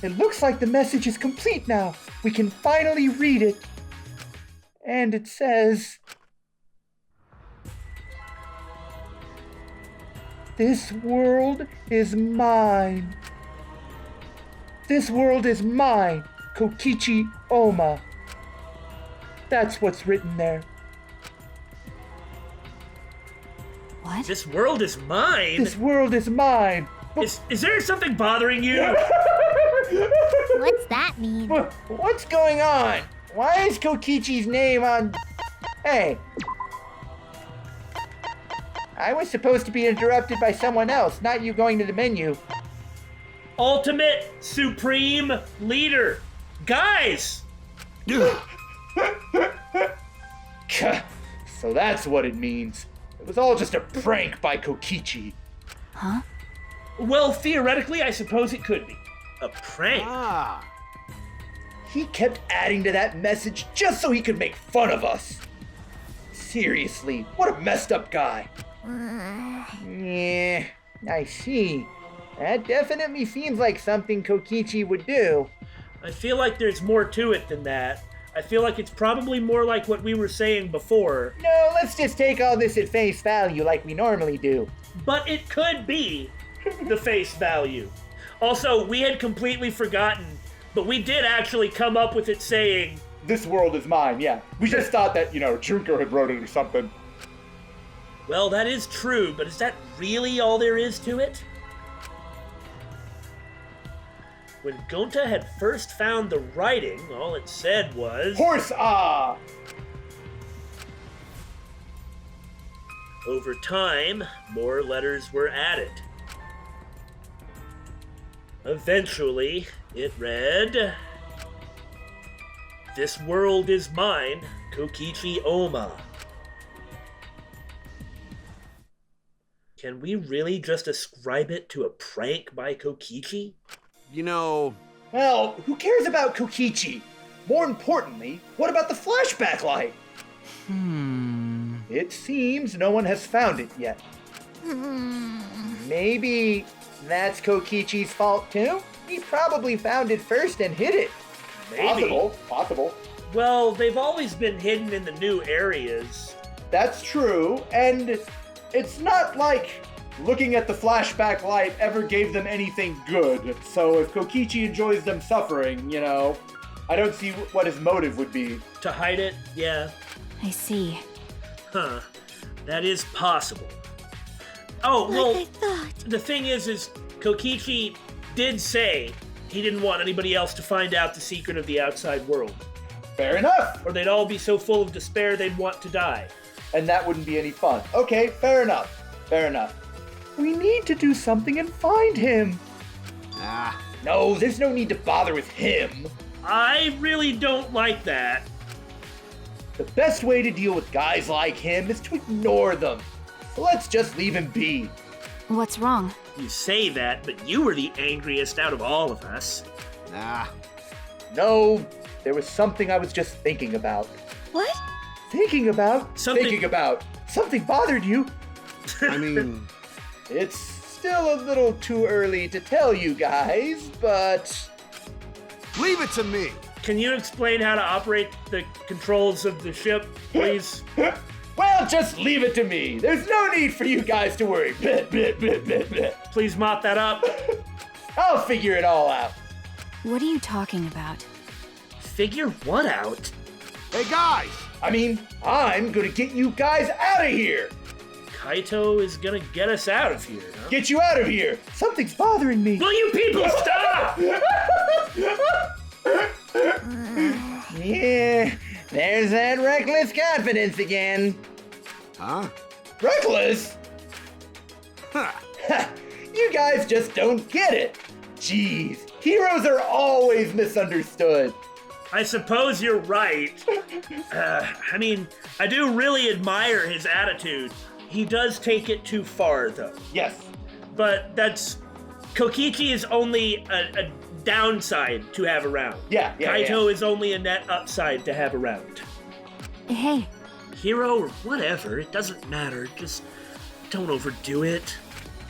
[SPEAKER 3] It looks like the message is complete now. We can finally read it. And it says, "This world is mine. This world is mine, Kokichi Oma." That's what's written there.
[SPEAKER 5] What?
[SPEAKER 1] This world is mine?
[SPEAKER 3] This world is mine.
[SPEAKER 1] Is there something bothering you?
[SPEAKER 5] What's that mean?
[SPEAKER 3] What's going on? Why is Kokichi's name on... Hey. I was supposed to be interrupted by someone else, not you going to the menu.
[SPEAKER 1] Ultimate Supreme Leader. Guys!
[SPEAKER 3] So that's what it means. It was all just a prank by Kokichi.
[SPEAKER 5] Huh?
[SPEAKER 1] Well, theoretically, I suppose it could be. A prank.
[SPEAKER 4] Ah.
[SPEAKER 3] He kept adding to that message just so he could make fun of us. Seriously, what a messed up guy. Yeah, I see. That definitely seems like something Kokichi would do.
[SPEAKER 1] I feel like there's more to it than that. I feel like it's probably more like what we were saying before.
[SPEAKER 3] No, let's just take all this at face value like we normally do.
[SPEAKER 1] But it could be the face value. Also, we had completely forgotten, but we did actually come up with it saying,
[SPEAKER 2] This world is mine, yeah. We just thought that, Junko had wrote it or something.
[SPEAKER 1] well, that is true, but is that really all there is to it? When Gonta had first found the writing, all it said was...
[SPEAKER 2] Horse ah!
[SPEAKER 1] Over time, more letters were added. Eventually, it read, "This world is mine, Kokichi Oma." Can we really just ascribe it to a prank by Kokichi?
[SPEAKER 4] You know,
[SPEAKER 2] Well, who cares about Kokichi? More importantly, what about the flashback light? It seems no one has found it yet. Maybe that's Kokichi's fault too? He probably found it first and hid it.
[SPEAKER 1] Maybe.
[SPEAKER 2] Possible.
[SPEAKER 1] Well, they've always been hidden in the new areas.
[SPEAKER 2] That's true, and it's not like looking at the flashback light ever gave them anything good. So if Kokichi enjoys them suffering, I don't see what his motive would be.
[SPEAKER 1] To hide it? Yeah.
[SPEAKER 5] I see.
[SPEAKER 1] Huh. That is possible. Oh, well,
[SPEAKER 5] Like I thought.
[SPEAKER 1] the thing is Kokichi did say he didn't want anybody else to find out the secret of the outside world.
[SPEAKER 2] Fair enough.
[SPEAKER 1] Or they'd all be so full of despair they'd want to die.
[SPEAKER 2] And that wouldn't be any fun. Okay, fair enough. We need to do something and find him. No, there's no need to bother with him.
[SPEAKER 1] I really don't like that.
[SPEAKER 2] The best way to deal with guys like him is to ignore them. So let's just leave him be.
[SPEAKER 5] What's wrong?
[SPEAKER 1] You say that, but you were the angriest out of all of us.
[SPEAKER 2] No, there was something I was just thinking about.
[SPEAKER 5] What?
[SPEAKER 2] Thinking about? Something bothered you?
[SPEAKER 4] I mean,
[SPEAKER 2] It's still a little too early to tell you guys, but...
[SPEAKER 4] leave it to me.
[SPEAKER 1] Can you explain how to operate the controls of the ship, please?
[SPEAKER 2] Well, just leave it to me. There's no need for you guys to worry.
[SPEAKER 1] Please mop that up.
[SPEAKER 2] I'll figure it all out.
[SPEAKER 5] What are you talking about?
[SPEAKER 1] Figure what out?
[SPEAKER 4] Hey, guys!
[SPEAKER 2] I'm gonna get you guys out of here.
[SPEAKER 1] Kaito is gonna get us out of here, huh?
[SPEAKER 2] Get you out of here. Something's bothering me.
[SPEAKER 1] Will you people stop?
[SPEAKER 2] Yeah, there's that reckless confidence again.
[SPEAKER 4] Huh?
[SPEAKER 2] Reckless? You guys just don't get it. Jeez, heroes are always misunderstood.
[SPEAKER 1] I suppose you're right. I do really admire his attitude. He does take it too far, though.
[SPEAKER 2] Yes.
[SPEAKER 1] But Kokichi is only a downside to have around.
[SPEAKER 2] Yeah.
[SPEAKER 1] Kaito is only a net upside to have around.
[SPEAKER 5] Hey,
[SPEAKER 1] Hero or whatever, it doesn't matter. Just don't overdo it.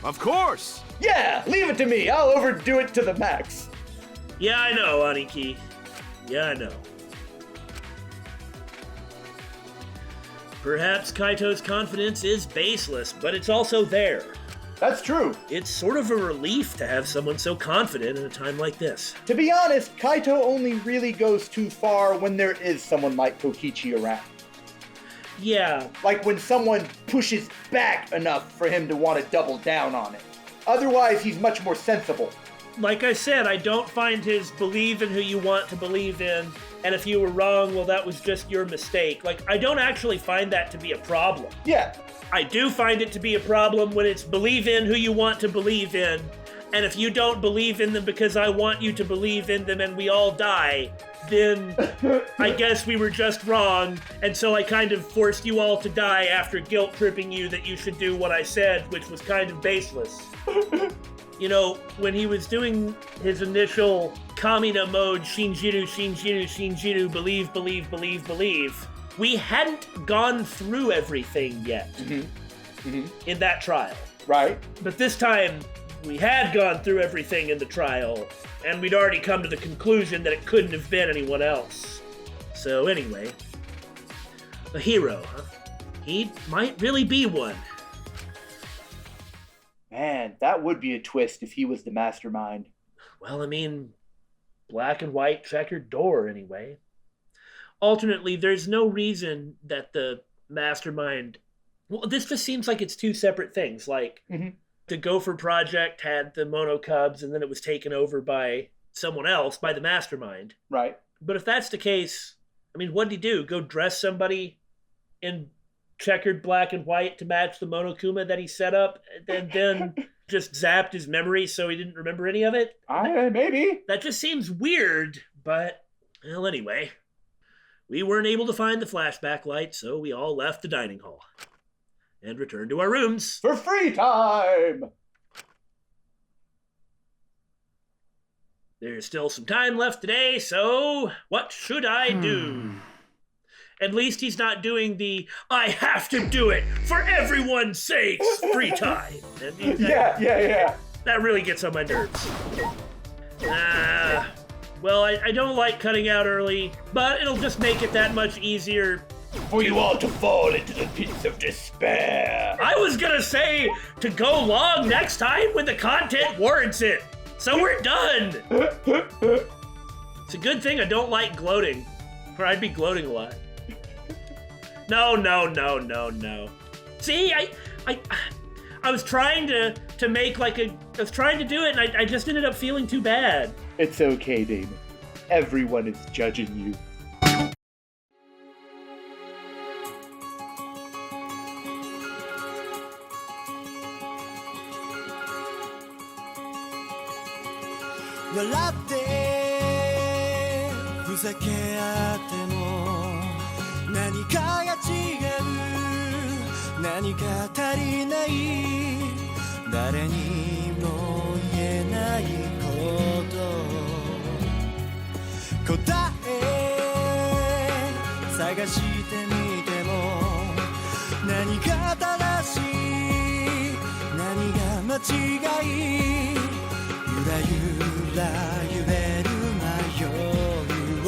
[SPEAKER 4] Of course!
[SPEAKER 2] Yeah, leave it to me. I'll overdo it to the max.
[SPEAKER 1] Yeah, I know, Aniki. Yeah, I know. Perhaps Kaito's confidence is baseless, but it's also there.
[SPEAKER 2] That's true.
[SPEAKER 1] It's sort of a relief to have someone so confident in a time like this.
[SPEAKER 2] To be honest, Kaito only really goes too far when there is someone like Kokichi around.
[SPEAKER 1] Yeah,
[SPEAKER 2] Like when someone pushes back enough for him to want to double down on it. Otherwise, he's much more sensible.
[SPEAKER 1] like I said, I don't find his believe in who you want to believe in, and if you were wrong, well, that was just your mistake. Like, I don't actually find that to be a problem.
[SPEAKER 2] Yeah.
[SPEAKER 1] I do find it to be a problem when it's believe in who you want to believe in, and if you don't believe in them because I want you to believe in them and we all die, then I guess we were just wrong, and so I kind of forced you all to die after guilt-tripping you that you should do what I said, which was kind of baseless. You know, when he was doing his initial Kamina mode, Shinjiru, believe, we hadn't gone through everything yet in that trial.
[SPEAKER 2] Right.
[SPEAKER 1] But this time, we had gone through everything in the trial, and we'd already come to the conclusion that it couldn't have been anyone else. So anyway, a hero, huh? He might really be one.
[SPEAKER 2] Man, that would be a twist if he was the mastermind.
[SPEAKER 1] Well, I mean, black and white checkered door anyway. Alternately, there's no reason that the mastermind... Well, this just seems like it's two separate things. Like, the Gopher project had the Mono Cubs, and then it was taken over by someone else, by the mastermind.
[SPEAKER 2] Right.
[SPEAKER 1] But if that's the case, I mean, what did he do? Go dress somebody in checkered black and white to match the Monokuma that he set up, and then just zapped his memory so he didn't remember any of it?
[SPEAKER 2] Maybe.
[SPEAKER 1] That just seems weird, but, well, anyway. We weren't able to find the flashback light, so we all left the dining hall and returned to our rooms.
[SPEAKER 2] For free time!
[SPEAKER 1] There's still some time left today, so what should I do? At least he's not doing the I have to do it for everyone's sakes free time.
[SPEAKER 2] Yeah.
[SPEAKER 1] That really gets on my nerves. Well, I don't like cutting out early, but it'll just make it that much easier.
[SPEAKER 2] For you all to fall into the pits of despair.
[SPEAKER 1] I was gonna say to go long next time when the content warrants it. So we're done. It's a good thing I don't like gloating, or I'd be gloating a lot. No. See, I was trying to make like I was trying to do it, and I just ended up feeling too bad.
[SPEAKER 2] It's okay, Daymon. Everyone is judging you.
[SPEAKER 8] 笑ってふざけ合っても何かが違う何か足りない誰にも言えないこと答え探してみても何が正しい何が間違いゆらゆら揺れる迷いを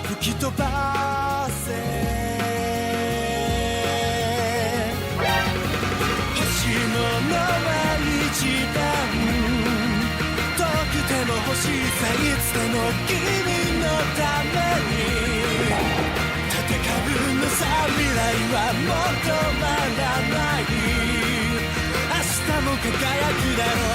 [SPEAKER 8] 吹き飛ばせ星のま一段遠くても星さいつでも君のために戦うのさ未来はもう止まらない明日も輝くだろう